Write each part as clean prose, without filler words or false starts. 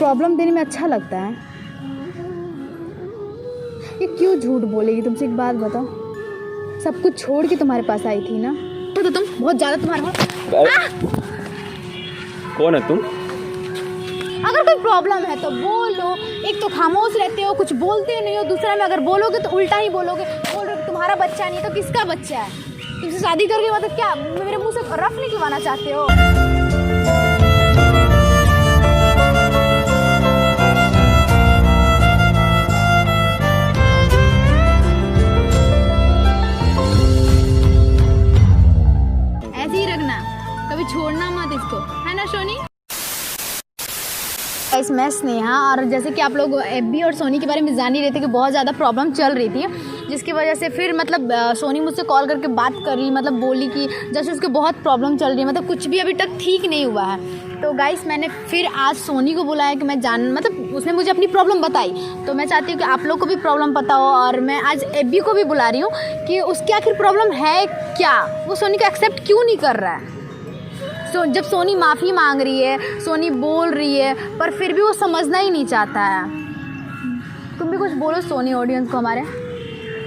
Problem देने में अच्छा लगता है? ये क्यों झूठ बोलेगी? तुमसे एक बात बताओ, सब कुछ छोड़ के तुम्हारे पास आई थी ना, तो तुम बहुत ज़्यादा तुम्हारा कौन है तुम? अगर कोई प्रॉब्लम है तो बोलो। एक तो खामोश रहते हो, कुछ बोलते नहीं हो, दूसरा में अगर बोलोगे तो उल्टा ही बोलोगे। बोल रहे हो तुम्हारा बच्चा नहीं तो किसका बच्चा है? तुमसे शादी करके मतलब क्या मेरे मुंह से रफ नहीं चुबाना चाहते हो? ऐसे ही रखना, कभी छोड़ना मत इसको, है ना सोनी? मैं स्नेहा, और जैसे कि आप लोग एब्बी और सोनी के बारे में जान ही रहे थे कि बहुत ज़्यादा प्रॉब्लम चल रही थी, जिसकी वजह से फिर मतलब सोनी मुझसे कॉल करके बात करी, मतलब बोली कि जैसे उसके बहुत प्रॉब्लम चल रही है, मतलब कुछ भी अभी तक ठीक नहीं हुआ है। तो गाइस मैंने फिर आज सोनी को बुलाया कि मैं मतलब उसने मुझे अपनी प्रॉब्लम बताई, तो मैं चाहती हूँ कि आप लोग को भी प्रॉब्लम पता हो, और मैं आज एब्बी को भी बुला रही हूँ कि उसकी आखिर प्रॉब्लम है क्या, वो सोनी को एक्सेप्ट क्यों नहीं कर रहा है। जब सोनी माफ़ी मांग रही है, सोनी बोल रही है, पर फिर भी वो समझना ही नहीं चाहता है। तुम भी कुछ बोलो सोनी ऑडियंस को हमारे।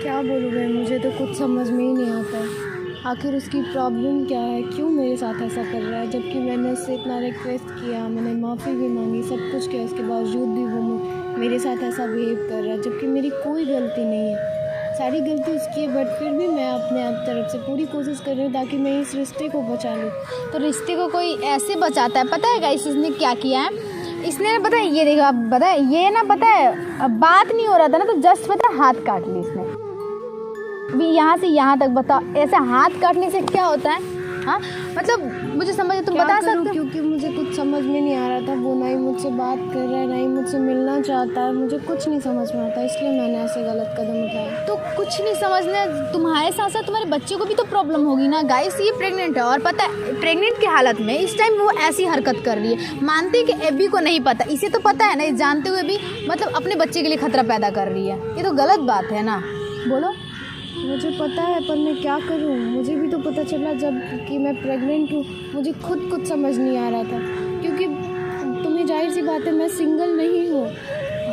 क्या बोलूँ भाई, मुझे तो कुछ समझ में ही नहीं आता आखिर उसकी प्रॉब्लम क्या है, क्यों मेरे साथ ऐसा कर रहा है, जबकि मैंने उससे इतना रिक्वेस्ट किया, मैंने माफ़ी भी मांगी, सब कुछ किया, उसके बावजूद भी वो मेरे साथ ऐसा बिहेव कर रहा है, जबकि मेरी कोई गलती नहीं है, सारी गलती उसकी है। बट फिर भी मैं अपने आप तरफ से पूरी कोशिश कर रही हूँ ताकि मैं इस रिश्ते को बचा लूँ। तो रिश्ते को कोई ऐसे बचाता है, पता है गाइस इसने क्या किया है? इसने ना, पता है ये देखो, आप पता है ये ना, पता है अब बात नहीं हो रहा था ना, तो जस्ट पता है हाथ काट ली इसने, अभी यहाँ से यहाँ तक। बताओ ऐसे हाथ काटने से क्या होता है? हाँ मतलब मुझे समझ, तुम बता सकते हो? क्योंकि मुझे कुछ समझ में नहीं आ रहा था, वो ना ही मुझसे बात कर रहा है, ना ही मुझसे मिलना चाहता है, मुझे कुछ नहीं समझ में आता, इसलिए मैंने ऐसे गलत कदम उठाया। तो कुछ नहीं समझना, तुम्हारे साथ साथ तुम्हारे बच्चे को भी तो प्रॉब्लम होगी ना गाइस। ये प्रेग्नेंट है, और पता है प्रेग्नेंट की हालत में इस टाइम वो ऐसी हरकत कर रही है। मानते कि एब्बी को नहीं पता, इसे तो पता है ना, जानते हुए भी मतलब अपने बच्चे के लिए खतरा पैदा कर रही है। ये तो गलत बात है ना, बोलो। मुझे पता है, पर मैं क्या करूं? मुझे भी तो पता चला जब कि मैं प्रेग्नेंट हूँ, मुझे खुद कुछ समझ नहीं आ रहा था, क्योंकि तुम्हें जाहिर सी बात है मैं सिंगल नहीं हूँ।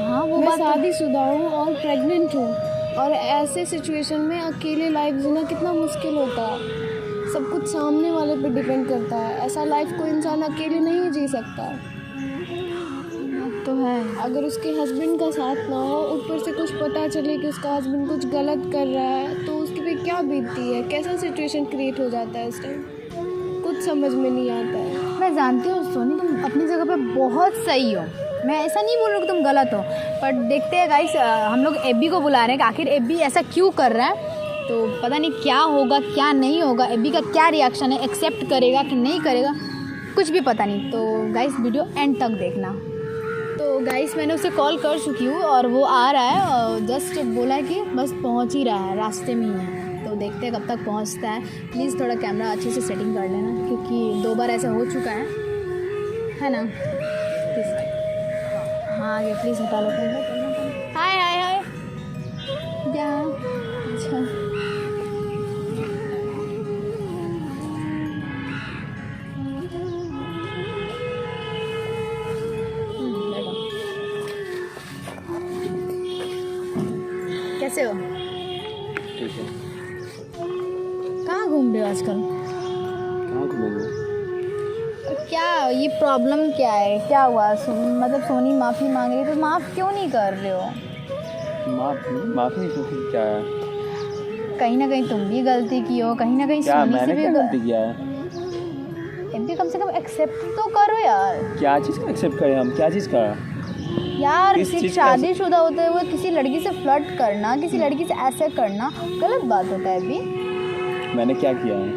हाँ वो मैं बात शादीशुदा हूँ और प्रेग्नेंट हूँ, और ऐसे सिचुएशन में अकेले लाइफ जीना कितना मुश्किल होता है। सब कुछ सामने वाले पे डिपेंड करता है, ऐसा लाइफ कोई इंसान अकेले नहीं जी सकता। तो है, अगर उसके हस्बैंड का साथ ना हो, ऊपर से कुछ पता चले कि उसका हस्बैंड कुछ गलत कर रहा है, तो उसके पे क्या बीतती है, कैसा सिचुएशन क्रिएट हो जाता है उस टाइम, कुछ समझ में नहीं आता है। मैं जानती हूँ सोनी, तुम अपनी जगह पे बहुत सही हो, मैं ऐसा नहीं बोल रही कि तुम गलत हो, पर देखते हैं गाइस, हम लोग एब्बी को बुला रहे हैं कि आखिर एब्बी ऐसा क्यों कर रहा है। तो पता नहीं क्या होगा क्या नहीं होगा, एब्बी का क्या रिएक्शन है, एक्सेप्ट करेगा कि नहीं करेगा, कुछ भी पता नहीं। तो गाइस वीडियो एंड तक देखना। तो गाइस मैंने उसे कॉल कर चुकी हूँ और वो आ रहा है, और जस्ट बोला है कि बस पहुँच ही रहा है, रास्ते में ही है। तो देखते हैं कब तक पहुँचता है। प्लीज़ थोड़ा कैमरा अच्छे से सेटिंग कर लेना, क्योंकि 2 बार ऐसा हो चुका है ना। प्लीज़ हाँ आगे प्लीज़ हटा लो। हाय हाय हाय क्या? अच्छा कैसे हो? ठीक है। कहाँ घूम रहे हो आजकल? कहाँ घूमेंगे? क्या ये प्रॉब्लम क्या है, क्या हुआ? मतलब सोनी माफ़ी मांग रही है तो माफ़ क्यों नहीं कर रहे हो? माफ़ी क्योंकि क्या है? कहीं ना कहीं तुम भी गलती की हो, कहीं ना कहीं क्या सोनी मैंने से भी क्या गलती किया है? इनके कम से कम एक्सेप्ट तो करो यार। क्या चीज़ का एक्सेप्ट करें हम? क्या चीज़ का यार? किस किसी चीज़ का? शादीशुदा होते हुए किसी लड़की से फ्लर्ट करना, किसी लड़की से ऐसे करना गलत बात होता है। अभी मैंने क्या किया है?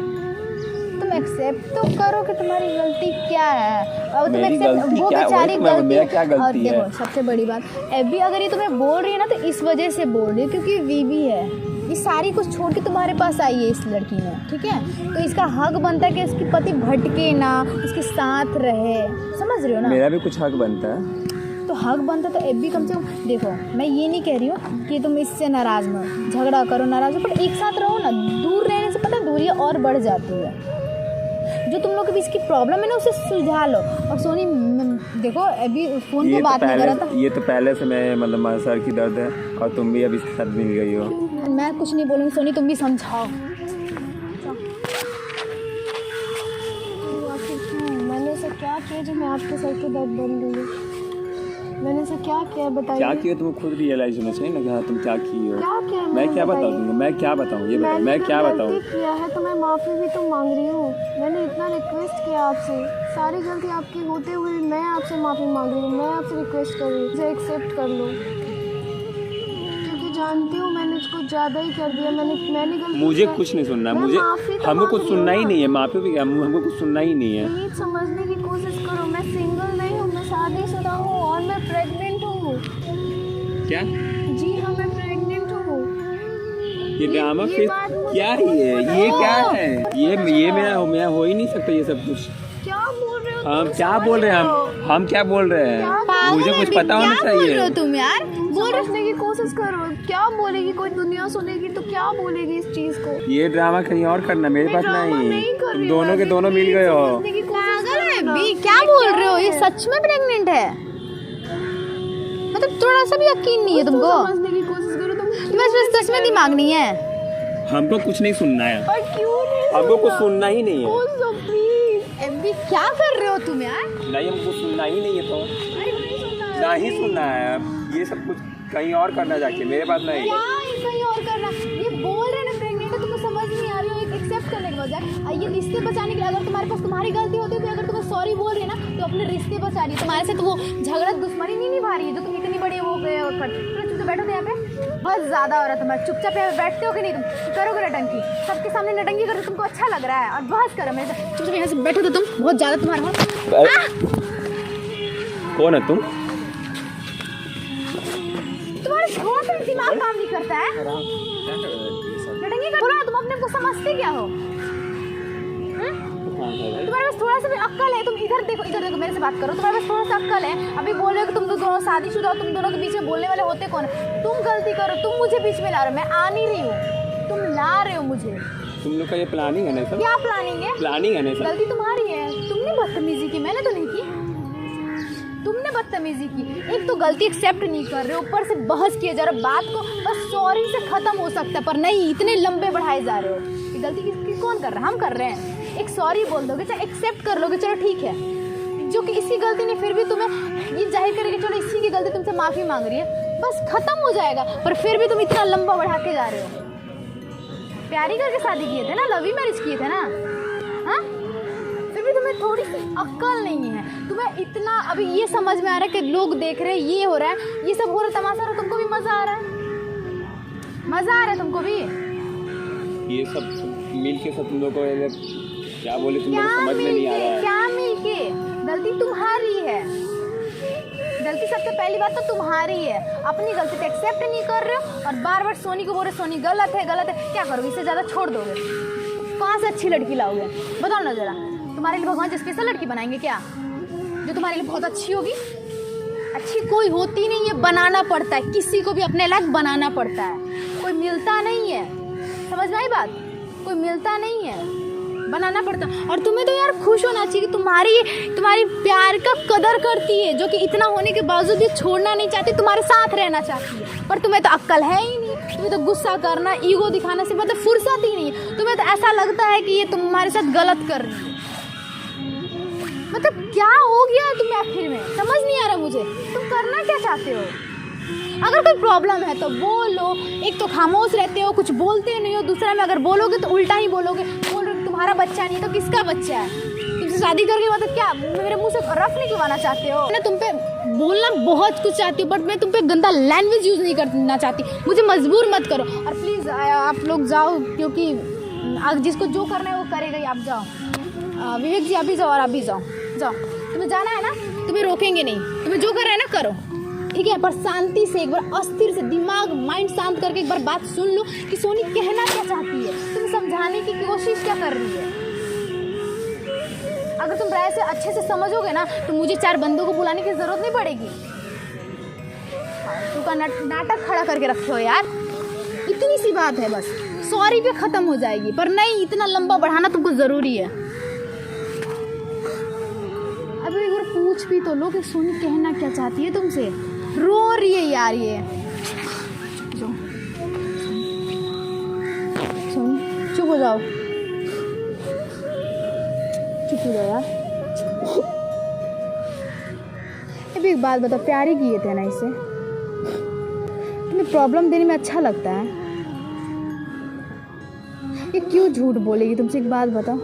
तुम एक्सेप्ट तो करो कि तुम्हारी गलती क्या है। अब तुम मेरी एक्सेप्ट, गलती वो क्या है? बेचारी वही तो गलती, मेरा क्या गलती और है? देखो सबसे बड़ी बात, अभी अगर ये तुम्हें बोल रही है ना तो इस वजह से बोल रही है क्योंकि बीवी है, ये सारी कुछ छोड़ के तुम्हारे पास आई है इस लड़की ने, ठीक है? तो इसका हक बनता है कि इसकी पति भटके ना, उसके साथ रहे, समझ रहे हो ना? मेरा भी कुछ हक बनता है। तो हक बनता तो एब्बी कम से कम, देखो मैं ये नहीं कह रही हूँ कि तुम इससे नाराज़ मत, झगड़ा करो, नाराज़ हो, पर एक साथ रहो ना। दूर रहने से पता दूरियाँ और बढ़ जाती है। जो तुम लोग के बीच की प्रॉब्लम है ना उसे सुलझा लो। और सोनी देखो अभी फ़ोन पे बात नहीं कर रहा था। ये तो पहले से मैं मतलब सर की दर्द है और तुम भी अभी साथ मिल गई हो। मैं कुछ नहीं बोलूँगी सोनी, तुम भी समझाओ। मैंने ऐसा क्या किया जो मैं आपके सर के दर्द बन गई? मैंने ऐसा क्या किया बताइए? क्या किया तुम्हें खुद रियलाइज होना चाहिए ना कि हाँ तुम क्या की हो। क्या किया मैं क्या बताऊँ तुमको, मैं क्या बताऊँ ये बताओ, मैं क्या बताऊँ? गलती किया है तो मैं माफ़ी भी तो मांग रही हूँ। मैंने इतना रिक्वेस्ट किया आपसे, सारी गलती आपकी होते हुए भी मैं आपसे माफ़ी मांग रही हूँ। मैं आपसे रिक्वेस्ट कर रही हूँ, इसे एक्सेप्ट कर लो, क्योंकि जानती हूँ मैंने उसको ज़्यादा ही कर दिया। मैंने गलती मुझे कुछ नहीं सुनना, मुझे हमको कुछ सुनना ही नहीं है। माफी भी क्या, हमको कुछ सुनना ही नहीं है। प्लीज समझने की कोशिश करो। मैं सिंगल नहीं हूँ, मैं शादीशुदा हूँ और मैं प्रेग्नेंट हूँ। क्या? जी हाँ, मैं प्रेग्नेंट हूँ। ये ड्रामा फेस क्या ही है? ये क्या है? ये मेरा हो ही नहीं सकता ये सब कुछ। क्या बोल रहे हो? हम क्या बोल रहे हैं? हम क्या बोल रहे हैं? मुझे कुछ पता होना क्या बोल रहे हो चाहिए। तुम यार? समझने की कोशिश करो। क्या बोलेगी कोई, दुनिया सुनेगी तो क्या बोलेगी इस चीज को? ये ड्रामा कहीं और करना, मेरे पास नहीं। कर तुम रही दोनों हूँ, के दोनों मिल गए हो। समझने की कोशिश पागल है करो ना। बी, क्या बोल रहे हो? ये सच में प्रेग्नेंट है? मतलब थोड़ा सा भी यकीन नहीं है तुमको? समझने की कोशिश करो तुम। तुम्हें सच में दिमाग नहीं है? हमको कुछ नहीं सुनना है, पर क्यों नहीं? हमको कुछ सुनना ही नहीं है। प्लीज एबी क्या कर रहे हो तुम यार? नहीं, हमको सुनना ही नहीं है तो नहीं सुनना है। अब ये सब कुछ कहीं और करना जाके, मेरे पास नहीं। क्या कहीं और करना? ये बोल रहे ना प्रेग्नेंट है, तुम्हें समझ नहीं आ रही हो? एक एक्सेप्ट करने के बजाय ये रिश्ते बचाने के लिए, अगर तुम्हारे पास तुम्हारी गलती होती है तो अगर तुम्हें सॉरी बोल रही है ना तो अपने रिश्ते बचा रही है। तुम्हारे से तो वो झगड़ा दुश्मनी नहीं निभा रही है जो तुम इतनी बड़ी वो चुपचाप बैठो तो यहाँ पे। बहुत ज़्यादा हो रहा है तुम्हारा। चुपचाप यहाँ पे बैठते हो कि नहीं? तुम करोगे नटंकी, सबके सामने नटंकी करो, तुमको अच्छा लग रहा है और बहस करो मेरे से। चुपचाप यहाँ से बैठो तो तुम, बहुत ज़्यादा तुम्हारा। कौन है तुम? तुम्हारा थोड़ा सा दिमाग काम नहीं करता है? नटंकी कर बोलो ना, तुम अपने को समझते क्या हो? तुम्हारे पास थोड़ा सा भी अक्ल है? तुम इधर देखो, इधर देखो, मेरे से बात करो। तुम्हारे पास थोड़ा सा अक्ल है? अभी बोल रहे हो कि तुम दोनों शादीशुदा हो, तुम दोनों के बीच में बोलने वाले होते कौन है? तुम गलती करो, तुम मुझे बीच में ला रहे हो, मैं आ नहीं रही हूँ, तुम ला रहे हो मुझे। तुम लोग का ये प्लानिंग है ना सब? क्या प्लानिंग है? प्लानिंग है ना सब? गलती तुम्हारी है, तुमने बदतमीजी की, मैंने तो नहीं की। तुमने बदतमीजी की। एक तो गलती एक्सेप्ट नहीं कर रहे हो, ऊपर से बहस किए जा रहे हो। बात को बस सॉरी से खत्म हो सकता है, पर नहीं, इतने लंबे बढ़ाए जा रहे हो। ये गलती किसकी कौन कर रहा है? हम कर रहे हैं। एक सॉरी बोल दोगे, चाहे एक्सेप्ट कर लोगे, चलो ठीक है, जो कि इसकी गलती नहीं, फिर भी तुम्हें ये जाहिर करेगी चलो इसी की गलती, तुमसे माफ़ी मांग रही है, बस खत्म हो जाएगा। पर फिर भी तुम इतना लंबा बढ़ा के जा रहे हो। प्यारी करके शादी किए थे ना, लव ही मैरिज किए थे ना, हाँ? फिर भी तुम्हें थोड़ी सी अक्ल नहीं है। तुम्हें इतना अभी ये समझ में आ रहा है कि लोग देख रहे हैं, ये हो रहा है, ये सब हो रहा है, तमाशा हो रहा है, तुमको भी मज़ा आ रहा है? मज़ा आ रहा है तुमको भी? ये सब मिल के सब तुम लोग को क्या बोले, तुम लोग को समझ में नहीं आ रहा है। क्या मिलके? गलती तुम्हारी है। गलती सबसे पहली बात तो तुम्हारी है। अपनी गलती तो एक्सेप्ट नहीं कर रहे हो और बार बार सोनी को बोल रहे सोनी गलत है, गलत है। क्या करोगे? इससे ज़्यादा छोड़ दोगे? कहाँ से अच्छी लड़की लाओगे? बताओ ना ज़रा। तुम्हारे लिए भगवान स्पेशल लड़की बनाएंगे क्या, जो तुम्हारे लिए बहुत अच्छी होगी? अच्छी कोई होती नहीं है, बनाना पड़ता है। किसी को भी अपने लायक बनाना पड़ता है, कोई मिलता नहीं है। समझ में आई बात? कोई मिलता नहीं है, बनाना पड़ता। और तुम्हें तो यार खुश होना चाहिए कि तुम्हारी प्यार का कदर करती है, जो कि इतना होने के बावजूद भी छोड़ना नहीं चाहती, तुम्हारे साथ रहना चाहती है। पर तुम्हें तो अक्ल है ही नहीं। तुम्हें तो गुस्सा करना, ईगो दिखाना से मतलब फुर्सत ही नहीं है। तुम्हें तो ऐसा लगता है कि ये तुम्हारे साथ गलत कर रही है। मतलब क्या हो गया तुम्हें आखिर में? समझ नहीं आ रहा मुझे, तुम करना क्या चाहते हो? अगर कोई प्रॉब्लम है तो बोलो। एक तो खामोश रहते हो, कुछ बोलते नहीं हो। दूसरा में अगर बोलोगे तो उल्टा ही बोलोगे। बोल रहे तुम्हारा बच्चा नहीं है तो किसका बच्चा है? तुमसे शादी करके मतलब क्या मेरे मुंह से रफ निकलवाना चाहते हो? मैं तुम पे बोलना बहुत कुछ चाहती हूँ, बट मैं तुम पे गंदा लैंग्वेज यूज़ नहीं करना चाहती। मुझे मजबूर मत करो। और प्लीज़ आप लोग जाओ, क्योंकि जिसको जो करना है वो करेगा ही। आप जाओ। विवेक जी अभी जाओ और अभी जाओ। तुम्हें जाना है ना, तुम्हें रोकेंगे नहीं। तुम्हें जो करना है ना करो, ठीक है? पर शांति से, एक बार अस्थिर से, दिमाग माइंड शांत करके एक बार बात सुन लो कि सोनी कहना क्या चाहती है, तुम समझाने की कोशिश क्या कर रही है। अगर तुम राय से अच्छे से समझोगे ना तो मुझे 4 बंदों को बुलाने की जरूरत नहीं पड़ेगी। तू का नाटक खड़ा करके रखे हो यार। इतनी सी बात है, बस सॉरी पे ख़त्म हो जाएगी। पर नहीं, इतना लंबा बढ़ाना तुमको ज़रूरी है। अब एक बार पूछ भी तो लो कि सोनी कहना क्या चाहती है तुमसे। रो रही है यार ये। सोनी चुप हो जाओ, चुप हो जाओ यार। अभी एक बात बताओ, प्यार ही किए थे ना इसे? तुम्हें प्रॉब्लम देने में अच्छा लगता है? ये क्यों झूठ बोलेगी तुमसे? एक बात बताओ,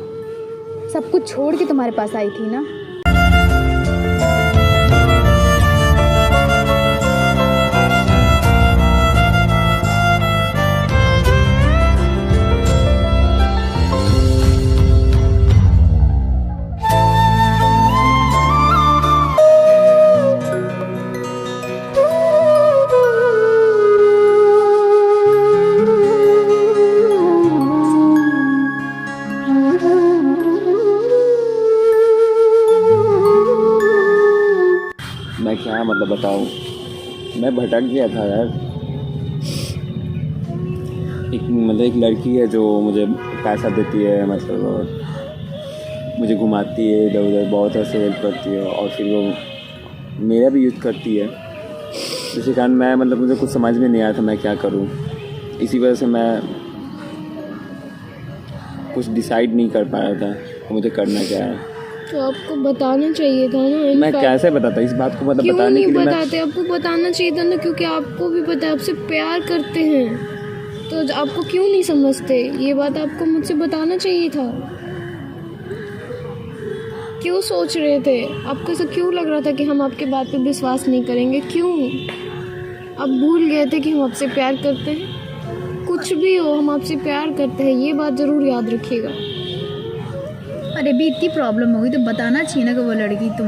सब कुछ छोड़ के तुम्हारे पास आई थी ना? मैं क्या मतलब बताऊँ, मैं भटक गया था यार। एक लड़की है जो मुझे पैसा देती है, मतलब और मुझे घुमाती है इधर उधर, बहुत ऐसे हेल्प करती है, और फिर वो मेरा भी यूज़ करती है। इसी कारण मैं मतलब मुझे कुछ समझ में नहीं आया था मैं क्या करूँ। इसी वजह से मैं कुछ डिसाइड नहीं कर पा रहा था कि मुझे करना क्या है। तो आपको बताना चाहिए था ना। मैं कैसे बताता इस बात को? मतलब क्यों बताने नहीं के लिए बताते? आपको बताना चाहिए था ना, क्योंकि आपको भी पता है आपसे प्यार करते हैं, तो आपको क्यों नहीं समझते? ये बात आपको मुझसे बताना चाहिए था। क्यों सोच रहे थे? आपको ऐसा क्यों लग रहा था कि हम आपके बात पे विश्वास नहीं करेंगे? क्यों आप भूल गए थे कि हम आपसे प्यार करते हैं? कुछ भी हो, हम आपसे प्यार करते हैं, ये बात ज़रूर याद रखिएगा। अरे भी इतनी प्रॉब्लम हो गई तो बताना चाहिए ना कि वो लड़की तुम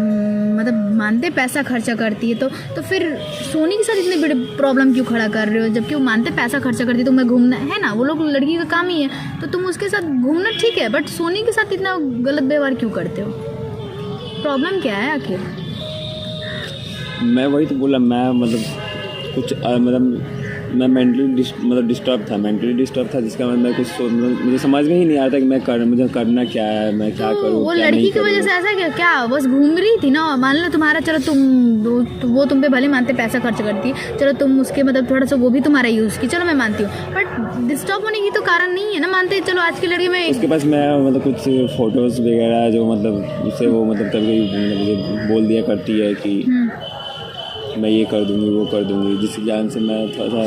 मतलब मानते पैसा खर्चा करती है, तो फिर सोनी के साथ इतनी बड़ी प्रॉब्लम क्यों खड़ा कर रहे हो? जबकि वो मानते पैसा खर्चा करती है, तुम्हें घूमना है ना, वो लोग लड़की का काम ही है, तो तुम उसके साथ घूमना ठीक है, बट सोनी के साथ इतना गलत व्यवहार क्यों करते हो? प्रॉब्लम क्या है आखिर? मैं वही तो बोला, मैं मतलब कुछ मतलब मैं मेंटली डिस्टर्ब था, जिसका मैं कुछ मुझे समझ में ही नहीं आता कि मुझे करना क्या है, मैं क्या करूँ। वो लड़की की वजह से ऐसा क्या बस घूम रही थी ना? मान लो तुम्हारा, चलो वो तुम पे भले मानते पैसा खर्च करती है, चलो तुम उसके मतलब थोड़ा सा वो भी तुम्हारा यूज़ की, चलो मैं मानती हूँ, बट डिस्टर्ब होने की तो कारण नहीं है ना। मानते चलो आज की लड़की में उसके पास मैं मतलब कुछ फोटोज़ वगैरह जो मतलब उससे वो मतलब कभी मुझे बोल दिया करती है कि मैं ये कर दूँगी वो कर दूँगी, जिसकी जान से मैं थोड़ा सा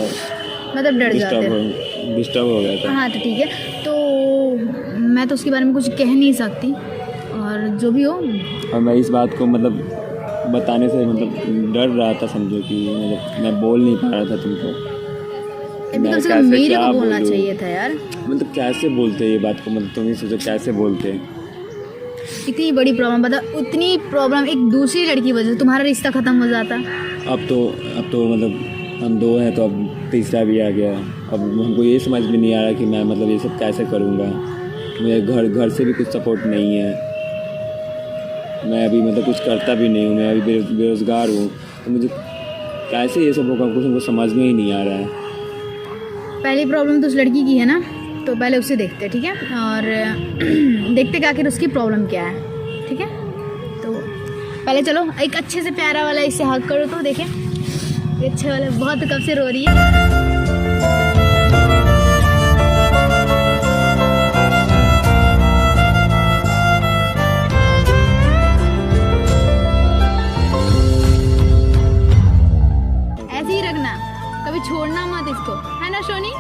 मतलब डर जाते डिस्टर्ब हो गया था। हाँ तो ठीक है, तो मैं तो उसके बारे में कुछ कह नहीं सकती, और जो भी हो। और मैं इस बात को मतलब बताने से मतलब डर रहा था, समझो कि मतलब मैं बोल नहीं पा रहा था तुमको। कम से कम मेरे को बोलना चाहिए था यार। मतलब कैसे बोलते ये बात को, मतलब तुम ही सोचो कैसे बोलते। इतनी बड़ी प्रॉब्लम, बता उतनी प्रॉब्लम एक दूसरी लड़की की वजह से तुम्हारा रिश्ता ख़त्म हो जाता। अब तो मतलब हम दो हैं, तो अब तीसरा भी आ गया। अब हमको ये समझ में नहीं आ रहा कि मैं मतलब ये सब कैसे करूँगा। मेरे घर से भी कुछ सपोर्ट नहीं है, मैं अभी मतलब कुछ करता भी नहीं हूँ, मैं अभी बेरोज़गार हूँ, तो मुझे कैसे ये सब होगा कुछ हमको समझ में ही नहीं आ रहा है। पहली प्रॉब्लम तो उस लड़की की है ना, तो पहले उसे देखते हैं, ठीक है, और देखते कि आखिर उसकी प्रॉब्लम क्या है, ठीक है। तो पहले चलो एक अच्छे से प्यारा वाला इससे हक करो, तो देखें ये अच्छे वाला बहुत कब से रो रही है। ऐसे ही रखना, कभी छोड़ना मत इसको, है ना सोनी?